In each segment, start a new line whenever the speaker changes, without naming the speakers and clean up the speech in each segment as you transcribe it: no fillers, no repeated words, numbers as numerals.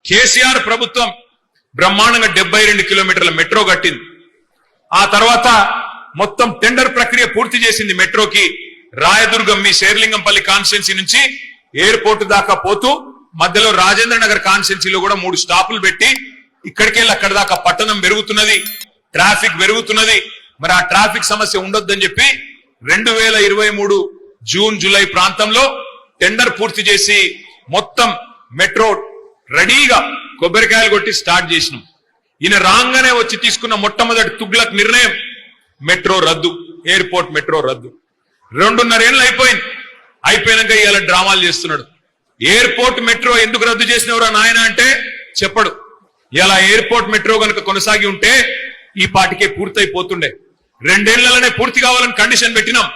కేసీఆర్ ప్రభుత్వం బ్రహ్మాండంగా 72 కిలోమీటర్ల మెట్రో కట్టింది. ఆ తర్వాత మొత్తం టెండర్ ప్రక్రియ పూర్తి చేసింది. మెట్రోకి రాయదుర్గం మీ శేర్లింగంపల్లి కాన్స్టిట్యున్సీ నుంచి ఎయిర్పోర్ట్ దాకా పోతూ మధ్యలో రాజేంద్ర నగర్ కాన్స్టిట్యున్సీలో కూడా 3 స్టాపులు పెట్టి ఇక్కడికెళ్ళి అక్కడ దాకా పట్టణం పెరుగుతున్నది, ట్రాఫిక్ పెరుగుతున్నది. మరి ఆ ట్రాఫిక్ సమస్య ఉండొద్దని చెప్పి 2023 జూన్ జూలై ప్రాంతంలో టెండర్ పూర్తి చేసి మొత్తం మెట్రో రెడీగా కొబ్బరికాయలు కొట్టి స్టార్ట్ చేసినాం. ఈయన రాగానే వచ్చి తీసుకున్న మొట్టమొదటి తుగ్లక్ నిర్ణయం మెట్రో రద్దు, ఎయిర్పోర్ట్ మెట్రో రద్దు. 2.5 ఏళ్ళు అయిపోయింది. అయిపోయినాక ఇవాళ డ్రామాలు చేస్తున్నాడు. ఎయిర్పోర్ట్ మెట్రో ఎందుకు రద్దు చేసినవరా నాయన అంటే చెప్పడు. ఇలా ఎయిర్పోర్ట్ మెట్రో కనుక కొనసాగి ఉంటే ఈ పాటికే పూర్తయిపోతుండే. 2 ఏళ్లలోనే పూర్తి కావాలని కండిషన్ పెట్టినాం.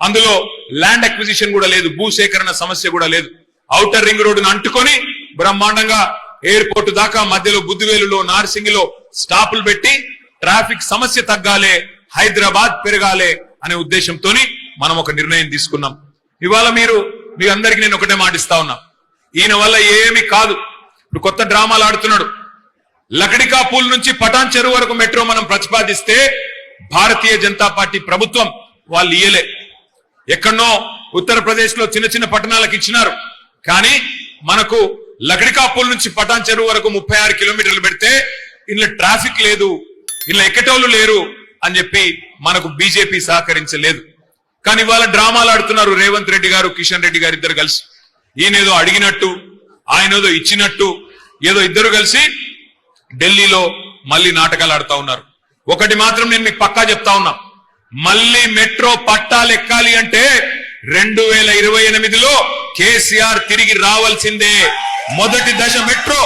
అందులో ల్యాండ్ అక్విజిషన్ కూడా లేదు, భూసేకరణ సమస్య కూడా లేదు. ఔటర్ రింగ్ రోడ్డును అంటుకొని బ్రహ్మాండంగా ఎయిర్పోర్ట్ దాకా మధ్యలో బుద్దివేలులో నార్సింగిలో స్టాపులు పెట్టి ట్రాఫిక్ సమస్య తగ్గాలే, హైదరాబాద్ పెరగాలే అనే ఉద్దేశంతో మనం ఒక నిర్ణయం తీసుకున్నాం. ఇవాళ మీ అందరికీ నేను ఒకటే మాటిస్తా ఉన్నా, ఈయన వల్ల ఏమి కాదు. ఇప్పుడు కొత్త డ్రామాలు ఆడుతున్నాడు. లకడికా పూల్ నుంచి పటాన్ చెరువు వరకు మెట్రో మనం ప్రతిపాదిస్తే భారతీయ జనతా పార్టీ ప్రభుత్వం వాళ్ళు ఇయ్యలే. ఎక్కడనో ఉత్తరప్రదేశ్ లో చిన్న చిన్న పట్టణాలకు ఇచ్చినారు. కానీ మనకు లకడికా పూల్ నుంచి పటాన్ చెరువు వరకు 36 కిలోమీటర్లు పెడితే ఇందులో ట్రాఫిక్ లేదు, ఇందులో ఎక్కటోళ్ళు లేరు అని చెప్పి మనకు బీజేపీ సహకరించలేదు. కానీ ఇవాళ డ్రామాలు ఆడుతున్నారు రేవంత్ రెడ్డి గారు, కిషన్ రెడ్డి గారు ఇద్దరు కలిసి. ఈయనేదో అడిగినట్టు, ఆయనేదో ఇచ్చినట్టు, ఏదో ఇద్దరు కలిసి ఢిల్లీలో మళ్ళీ నాటకాలు ఆడుతా ఉన్నారు. ఒకటి మాత్రం నేను మీకు పక్కా చెప్తా ఉన్నా, మళ్ళీ మెట్రో పట్టాలు ఎక్కాలి అంటే 2028లో కేసీఆర్ తిరిగి రావాల్సిందే. మొదటి దశ మెట్రో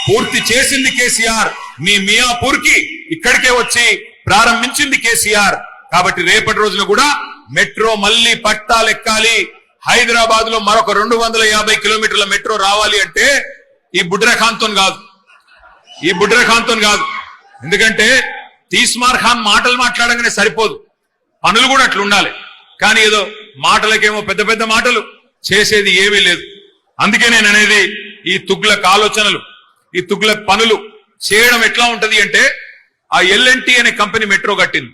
పూర్తి చేసింది కేసీఆర్. మీ మియాపూర్ కి ఇక్కడికే వచ్చి ప్రారంభించింది కేసీఆర్. కాబట్టి రేపటి రోజున కూడా మెట్రో మళ్ళీ పట్టాలు ఎక్కాలి. హైదరాబాద్ లో మరొక 250 కిలోమీటర్ల మెట్రో రావాలి అంటే ఈ బుడ్రఖాన్తో కాదు. ఎందుకంటే తీస్మార్ ఖాన్ మాటలు మాట్లాడగానే సరిపోదు, పనులు కూడా అట్లా ఉండాలి. కానీ ఏదో మాటలకేమో పెద్ద పెద్ద మాటలు, చేసేది ఏమీ లేదు. అందుకే నేను అనేది ఈ తుగ్లక్ ఆలోచనలు, ఈ తుగ్లక్ పనులు చేయడం ఎట్లా ఉంటది అంటే, ఆ ఎల్ఎన్టీ అనే కంపెనీ మెట్రో కట్టింది.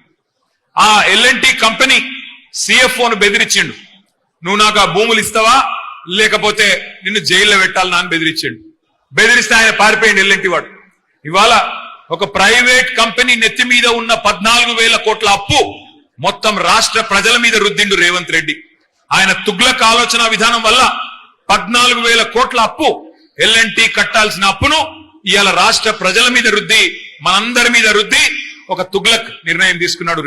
ఆ ఎల్ఎన్టీ కంపెనీ సిఎఫ్ఓను బెదిరించిండు, నువ్వు నాకు ఆ భూములు ఇస్తావా లేకపోతే నిన్ను జైల్లో పెట్టాలని అని బెదిరించిండు. బెదిరిస్తే ఆయన పారిపోయింది ఎల్ఎన్టీ వాడు. ఇవాళ ఒక ప్రైవేట్ కంపెనీ నెత్తి మీద ఉన్న 14,000 కోట్ల అప్పు మొత్తం రాష్ట్ర ప్రజల మీద రుద్దిండు రేవంత్ రెడ్డి. ఆయన తుగ్లక్ ఆలోచన విధానం వల్ల 14,000 కోట్ల అప్పు, ఎల్ఎన్టీ కట్టాల్సిన అప్పును ఇవాళ రాష్ట్ర ప్రజల మీద రుద్ది, మనందరి మీద రుద్ది ఒక తుగ్లక్ నిర్ణయం తీసుకున్నాడు రేవంత్.